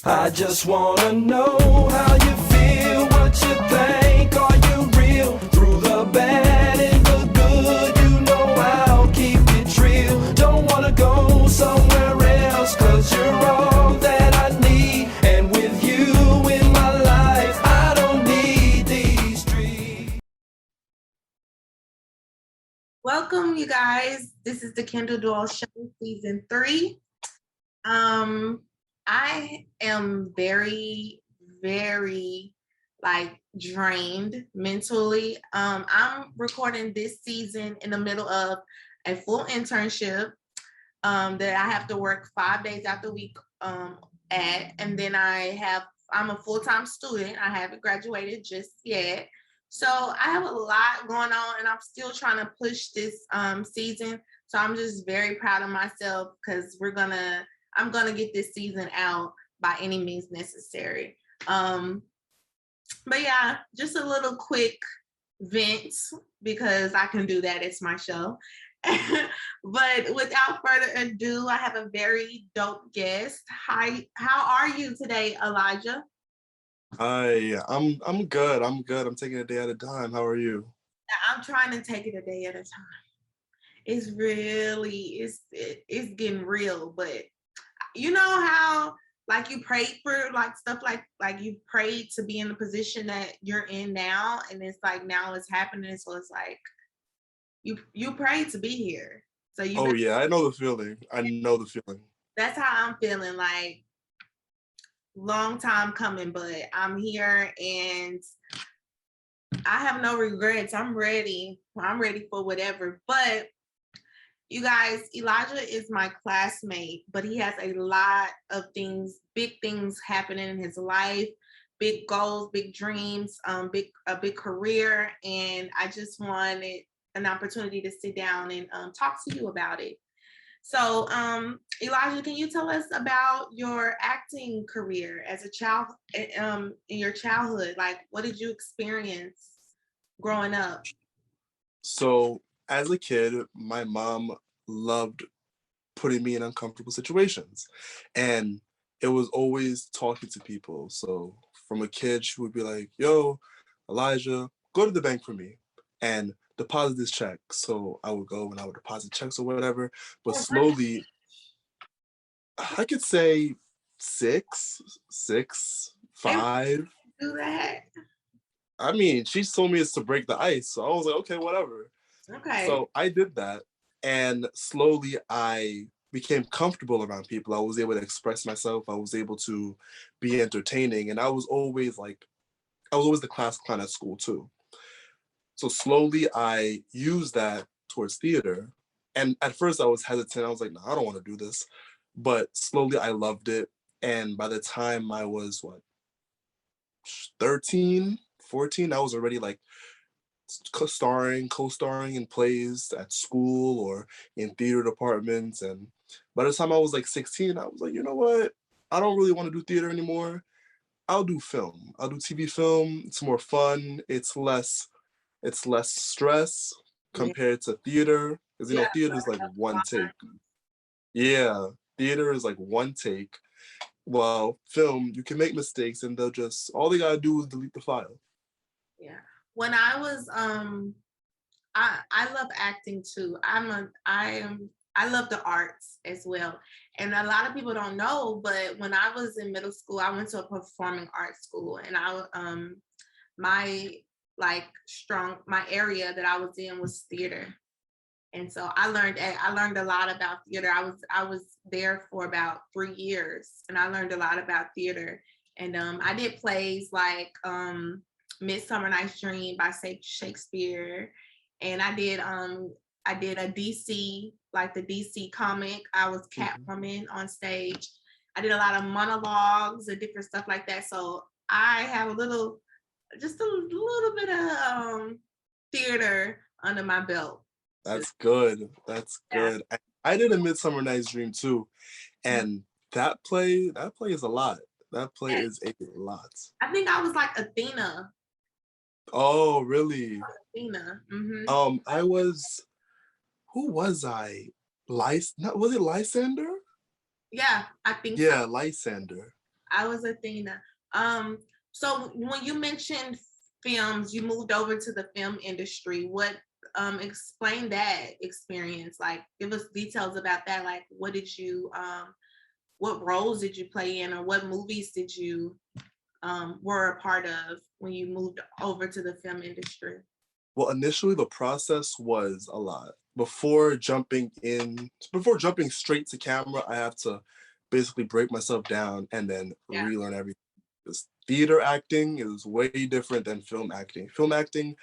I just wanna know how you feel, what you think, are you real? Through the bad and the good, you know I'll keep it real. Don't wanna go somewhere else, cause you're all that I need. And with you in my life, I don't need these streets. Welcome, you guys. This is the Kendell Doyle Show, season 3. I am very, very drained mentally. I'm recording this season in the middle of a full internship that I have to work 5 days out the week at, and then I'm a full-time student. I haven't graduated just yet. So I have a lot going on and I'm still trying to push this season. So I'm just very proud of myself because I'm gonna get this season out by any means necessary. But yeah, just a little quick vent because I can do that. It's my show. But without further ado, I have a very dope guest. Hi, how are you today, Elijah? Hi, I'm good. I'm good. I'm taking it a day at a time. How are you? I'm trying to take it a day at a time. It's really, it's getting real, but you know how you prayed for stuff like you prayed to be in the position that you're in now, and it's now it's happening. So it's like you prayed to be here. So you. Oh yeah, I know the feeling. I know the feeling. That's how I'm feeling. Long time coming, but I'm here and I have no regrets. I'm ready. I'm ready for whatever. But you guys, Elijah is my classmate, but he has a lot of things, big things happening in his life, big goals, big dreams, a big career, and I just wanted an opportunity to sit down and talk to you about it. So, Elijah, can you tell us about your acting career as a child, in your childhood? What did you experience growing up? So, as a kid, my mom loved putting me in uncomfortable situations, and it was always talking to people. So, from a kid, she would be like, "Yo, Elijah, go to the bank for me and deposit this check." So I would go and I would deposit checks or whatever. But slowly, I could say 6, 5. Do that. I mean, she told me it's to break the ice. So I was like, okay, whatever. Okay. So I did that. And slowly I became comfortable around people. I was able to express myself. I was able to be entertaining. And I was always the class clown at school too. So slowly I used that towards theater. And at first I was hesitant. I was like, no, I don't want to do this. But slowly I loved it. And by the time I was 13, 14, I was already co-starring in plays at school or in theater departments. And by the time I was 16, I was like, you know what? I don't really want to do theater anymore. I'll do film. I'll do TV film. It's more fun. It's less stress compared to theater. Because theater is one take. Yeah, theater is one take. Well, film, you can make mistakes and all they gotta do is delete the file. Yeah. When I was I love acting too. I love the arts as well. And a lot of people don't know, but when I was in middle school, I went to a performing arts school, and my my area that I was in was theater. And so I learned a lot about theater. I was there for about 3 years, and I learned a lot about theater. And I did plays like Midsummer Night's Dream by Shakespeare, and I did a DC, the DC comic. I was Catwoman on stage. I did a lot of monologues and different stuff like that. So I have just a little bit of theater under my belt. That's good. That's good. Yeah. I did a Midsummer Night's Dream too, and that play is a lot. That play is a lot. I think I was like Athena. Oh, really? Athena. Mm-hmm. Who was I? Was it Lysander? Yeah, I think so. Yeah, Lysander. I was Athena. So when you mentioned films, you moved over to the film industry. What explain that experience? Like give us details about that. Like what did you what roles did you play in, or what movies did you were a part of when you moved over to the film industry? Well, initially the process was a lot. Before jumping straight to camera, I have to basically break myself down and then Yeah. relearn everything. Because theater acting is way different than film acting. Film acting,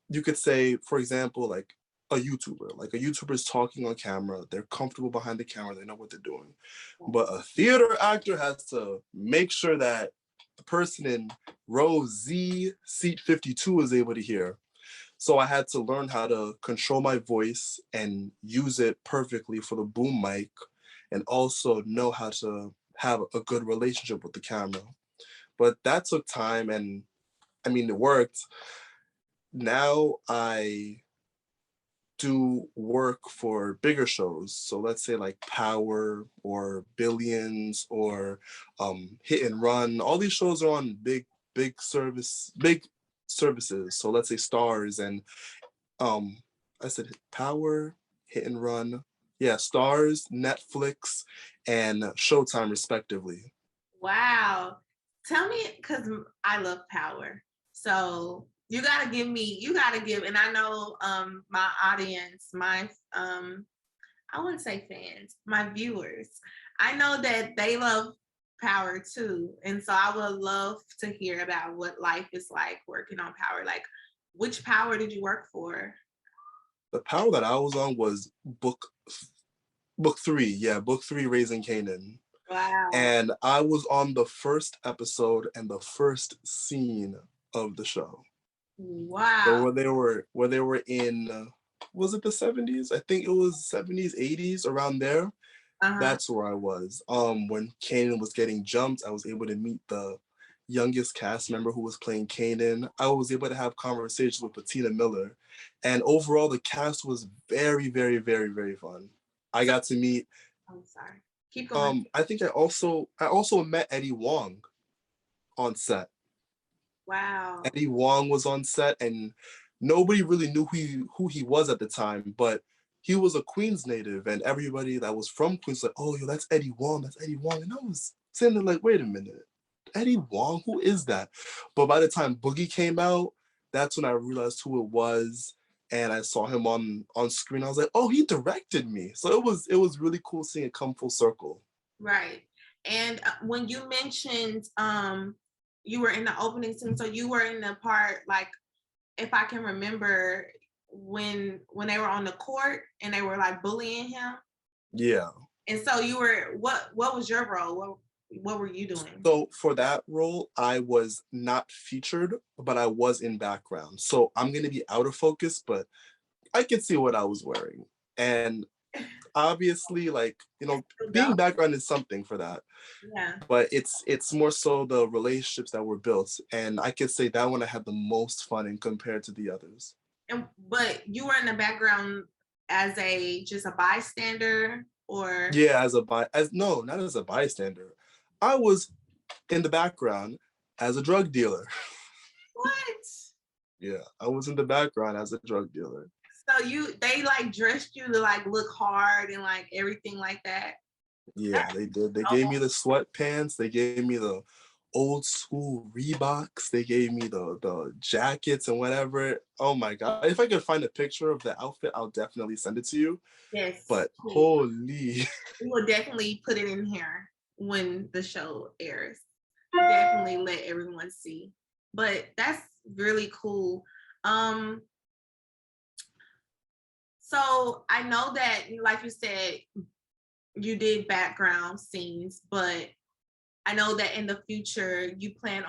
you could say, for example, like a YouTuber. Like a YouTuber is talking on camera, they're comfortable behind the camera, they know what they're doing. But a theater actor has to make sure that the person in row Z, seat 52 is able to hear. So I had to learn how to control my voice and use it perfectly for the boom mic, and also know how to have a good relationship with the camera. But that took time, and I mean, it worked. Now I do work for bigger shows. So let's say like Power or Billions or Hit and Run. All these shows are on big services. So let's say Stars and I said Power, Hit and Run. Yeah, Stars, Netflix, and Showtime respectively. Wow. Tell me, because I love Power. So you gotta give, and I know my audience, my I wouldn't say fans, my viewers, I know that they love Power too. And so I would love to hear about what life is like working on Power. Like which Power did you work for? The Power that I was on was book 3. Yeah, book 3, Raising Kanan. Wow. And I was on the first episode and the first scene of the show. Wow. So where they were in, was it the 70s? I think it was 70s, 80s, around there. That's where I was. When Kanan was getting jumped, I was able to meet the youngest cast member who was playing Kanan. I was able to have conversations with Patina Miller, and overall the cast was very, very, very, very fun. I got to meet. I'm sorry. Keep going. I think I also met Eddie Wong on set. Wow. Eddie Wong was on set, and nobody really knew who he was at the time, but he was a Queens native, and everybody that was from Queens was like, oh, yo, that's Eddie Wong, that's Eddie Wong. And I was sitting there like, wait a minute, Eddie Wong, who is that? But by the time Boogie came out, that's when I realized who it was, and I saw him on screen. I was like, oh, he directed me. So it was really cool seeing it come full circle. Right. And when you mentioned you were in the opening scene, so you were in the part, like, if I can remember, when they were on the court and they were like bullying him. Yeah. And so you were, what was your role? What were you doing? So for that role, I was not featured, but I was in background. So I'm going to be out of focus, but I can see what I was wearing. And obviously, like, you know, being background is something for that. Yeah. But it's more so the relationships that were built. And I could say that one I had the most fun in compared to the others. But you were in the background as just a bystander, or? Yeah, not as a bystander. I was in the background as a drug dealer. What? Yeah, I was in the background as a drug dealer. So they like dressed you to like look hard and like everything like that? Yeah, they did. They gave me the sweatpants. They gave me the old school Reeboks. They gave me the jackets and whatever. Oh my God. If I could find a picture of the outfit, I'll definitely send it to you. Yes. But please. Holy. We will definitely put it in here when the show airs. Definitely let everyone see. But that's really cool. So I know that, like you said, you did background scenes, but I know that in the future you plan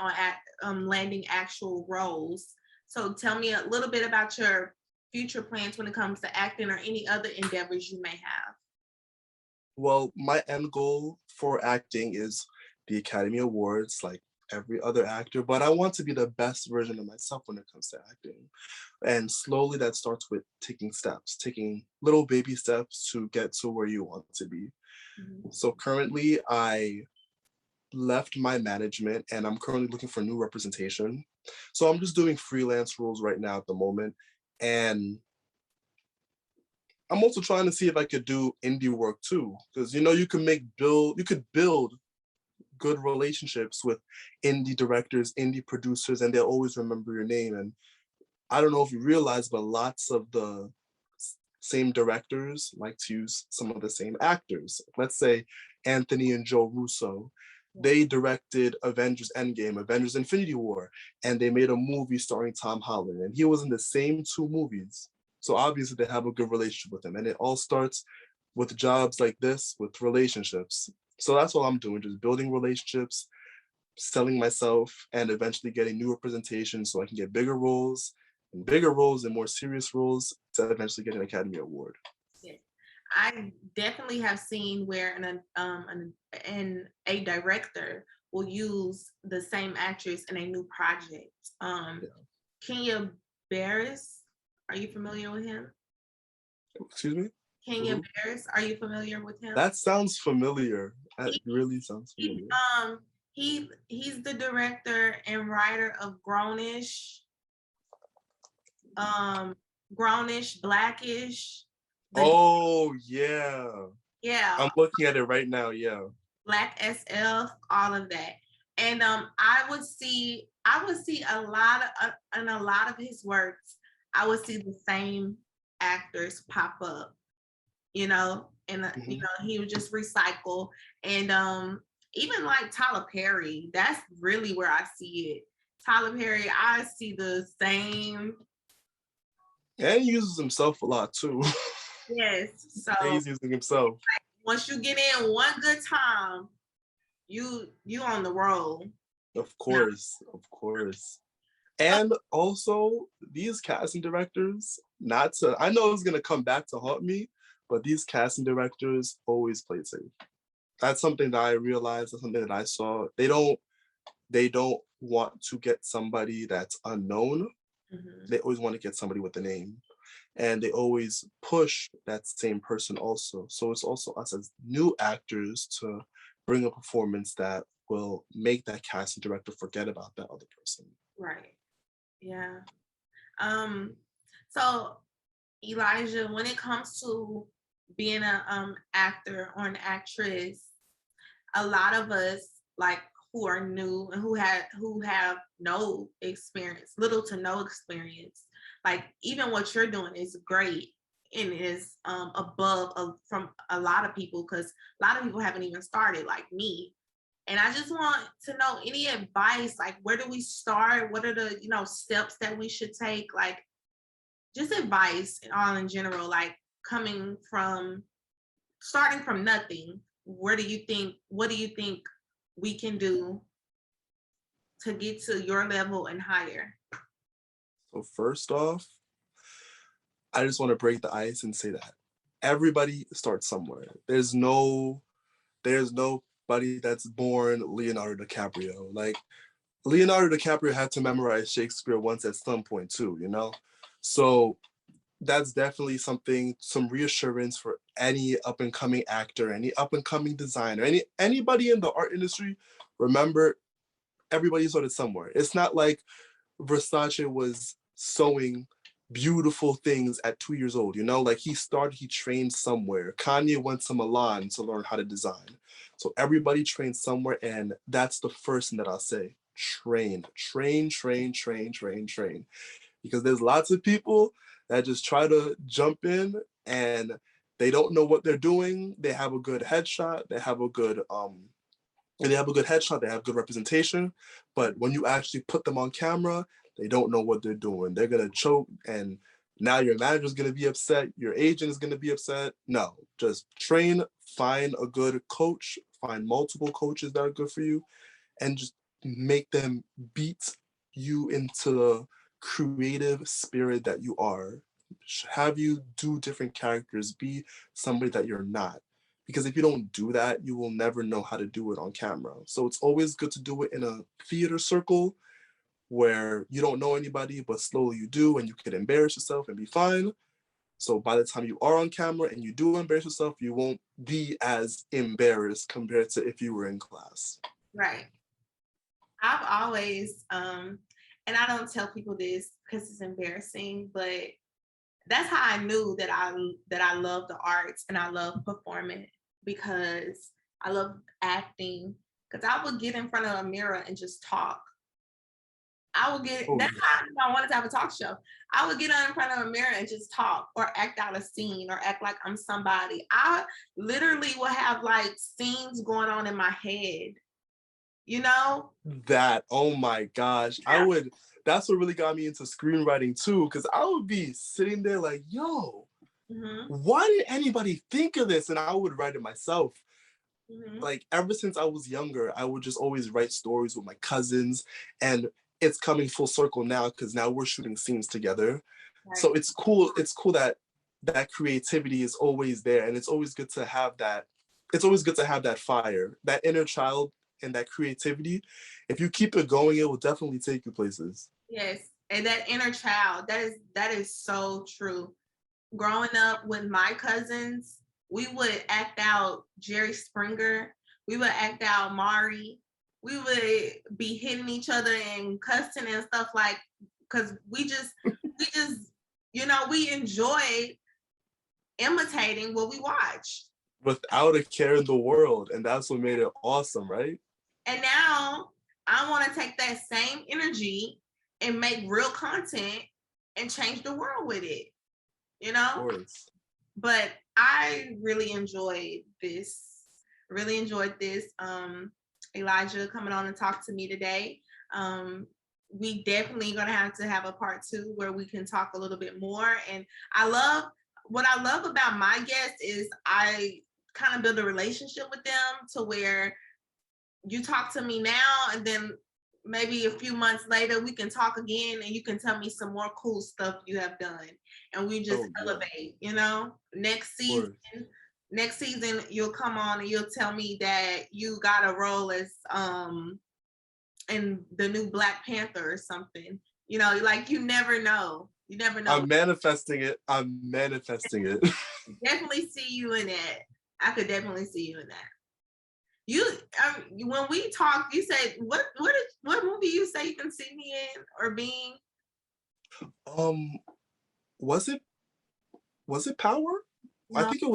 on landing actual roles. So tell me a little bit about your future plans when it comes to acting or any other endeavors you may have. Well, my end goal for acting is the Academy Awards, like every other actor, but I want to be the best version of myself when it comes to acting. And slowly that starts with taking little baby steps to get to where you want to be. Mm-hmm. So currently I left my management and I'm currently looking for new representation. So I'm just doing freelance roles right now at the moment. And I'm also trying to see if I could do indie work too. Because you could build good relationships with indie directors, indie producers, and they'll always remember your name. And I don't know if you realize, but lots of the same directors like to use some of the same actors. Let's say Anthony and Joe Russo. They directed Avengers Endgame, Avengers Infinity War, and they made a movie starring Tom Holland. And he was in the same two movies. So obviously they have a good relationship with him. And it all starts with jobs like this, with relationships. So that's all I'm doing, just building relationships, selling myself, and eventually getting new representation so I can get bigger roles and more serious roles to eventually get an Academy Award. Yeah. I definitely have seen where a director will use the same actress in a new project. Kenya Barris, are you familiar with him? Excuse me? Kenya Barris, are you familiar with him? That sounds familiar. That really sounds familiar. He's the director and writer of Grownish, Blackish. Oh yeah. Yeah. I'm looking at it right now. Yeah. Black SF, all of that. And I would see a lot of his works, I would see the same actors pop up, and he would just recycle. And even like Tyler Perry, that's really where I see it. Tyler Perry, I see the same. And he uses himself a lot too. Yes. So he's using himself. Once you get in one good time, you on the roll. Of course. And also these casting directors, I know it's gonna come back to haunt me, but these casting directors always play safe. That's something that I realized, that's something that I saw. They don't want to get somebody that's unknown. Mm-hmm. They always want to get somebody with a name. And they always push that same person also. So it's also us as new actors to bring a performance that will make that casting director forget about that other person. Right. Yeah. So Elijah, when it comes to being an actor or an actress, a lot of us who are new and who have no experience, little to no experience, even what you're doing is great and is above from a lot of people, because a lot of people haven't even started like me. And I just want to know any advice, where do we start? What are the steps that we should take? Just advice all in general, starting from nothing. What do you think we can do to get to your level and higher? So first off, I just want to break the ice and say that everybody starts somewhere. There's nobody that's born Leonardo DiCaprio. Leonardo DiCaprio had to memorize Shakespeare once at some point too, So that's definitely some reassurance for any up-and-coming actor, any up-and-coming designer, anybody in the art industry. Remember, everybody started somewhere. It's not like Versace was sewing beautiful things at 2 years old, he trained somewhere. Kanye went to Milan to learn how to design. So everybody trained somewhere, and that's the first thing that I'll say. Train. Because there's lots of people that just try to jump in and they don't know what they're doing. They have a good headshot, they have good representation, but when you actually put them on camera, they don't know what they're doing. They're gonna choke, and now your manager's gonna be upset, your agent is gonna be upset. No, just train, find a good coach, find multiple coaches that are good for you, and just make them beat you into the creative spirit that you are. Have you do different characters, be somebody that you're not. Because if you don't do that, you will never know how to do it on camera. So it's always good to do it in a theater circle where you don't know anybody, but slowly you do, and you can embarrass yourself and be fine. So by the time you are on camera and you do embarrass yourself, you won't be as embarrassed compared to if you were in class. Right. I've always, and I don't tell people this because it's embarrassing, but that's how I knew that I love the arts and I love performing, because I love acting. Because I would get in front of a mirror and just talk. I would get, Oh, that's how I knew I wanted to have a talk show. I would get in front of a mirror and just talk or act out a scene or act like I'm somebody. I literally will have like scenes going on in my head, you know? that, oh my gosh. Yeah. That's what really got me into screenwriting too, because I would be sitting there like, yo, Mm-hmm. why did anybody think of this? And I would write it myself. Mm-hmm. Like ever since I was younger, I would just always write stories with my cousins, and it's coming full circle now because now we're shooting scenes together. Right. So it's cool. It's cool that that creativity is always there, and it's always good to have that. It's always good to have that fire, that inner child, and that creativity. If you keep it going, it will definitely take you places. Yes. And that inner child, that is so true. Growing up with my cousins, we would act out Jerry Springer. We would act out Mari. We would be hitting each other and cussing and stuff, like, because we just, we enjoyed imitating what we watched. Without a care in the world, and that's what made it awesome, right? And now I want to take that same energy and make real content and change the world with it, Of course. But I really enjoyed this. Really enjoyed this. Elijah coming on and talk to me today. We definitely gonna have to have a part 2 where we can talk a little bit more. And what I love about my guests is I kind of build a relationship with them to where you talk to me now and then maybe a few months later we can talk again and you can tell me some more cool stuff you have done, and we just elevate, next season you'll come on and you'll tell me that you got a role as in the new Black Panther or something, like you never know. I'm manifesting it. Definitely see you in that. I could definitely see you in that. You when we talked, you said what movie you say you can see me in or being? Was it Power? No. I think it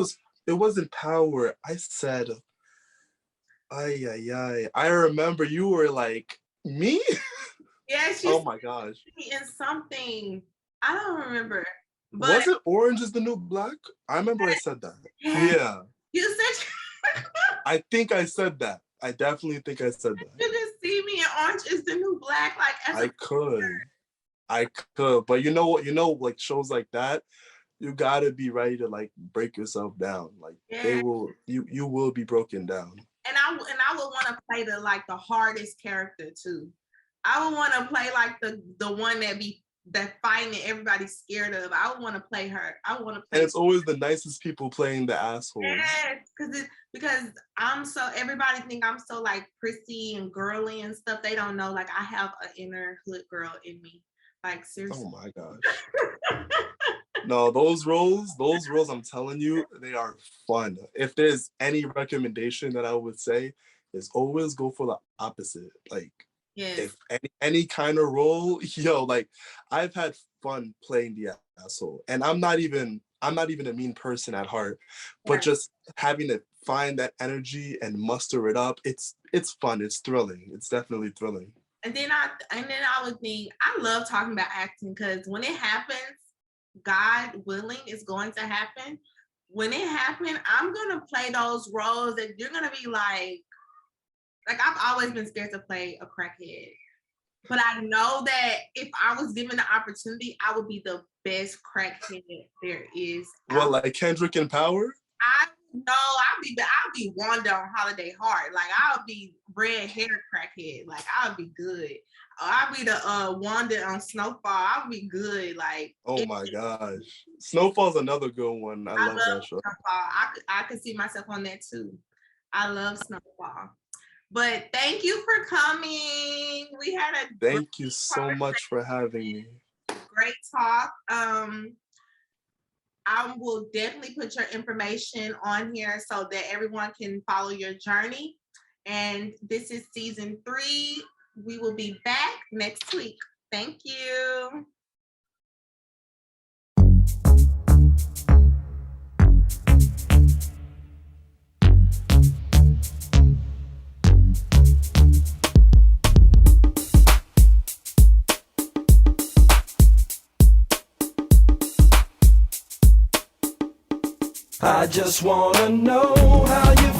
wasn't Power. I said, I remember you were like, me? Yeah, oh my gosh. In something. I don't remember. But was it Orange is the New Black? I remember I said that. Yeah. You said I think I said that. I definitely think I said that. You can see me in Orange is the New Black, like as I could. But you know what? Like shows like that, you gotta be ready to like break yourself down. Like you will be broken down. And I would want to play the hardest character too. I would want to play like the one that fighting and everybody's scared of. I would want to play her. I would want to play. And it's always the nicest people playing the assholes. Yes, because everybody think I'm so like prissy and girly and stuff. They don't know like I have an inner hood girl in me. Like seriously. Oh my gosh. No, those roles, I'm telling you, they are fun. If there's any recommendation that I would say, is always go for the opposite. Like, if any kind of role, like I've had fun playing the asshole, and I'm not even a mean person at heart, but just having to find that energy and muster it up, it's fun, it's thrilling, it's definitely thrilling. And then I would think I love talking about acting because when it happens, God willing, is going to happen. When it happened, I'm gonna play those roles that you're gonna be like I've always been scared to play a crackhead, but I know that if I was given the opportunity, I would be the best crackhead there is. Well, like Kendrick in Power? I'll be Wanda on Holiday Heart. Like I'll be red hair crackhead. Like I'll be good. I'll be the Wanda on Snowfall. I'll be good. Like oh my gosh, Snowfall's another good one. I love that show. Snowfall. I could see myself on that too. I love Snowfall. But thank you for coming. We had thank you so much for having me. Great talk. I will definitely put your information on here so that everyone can follow your journey. And this is season 3. We will be back next week. Thank you. I just wanna know how you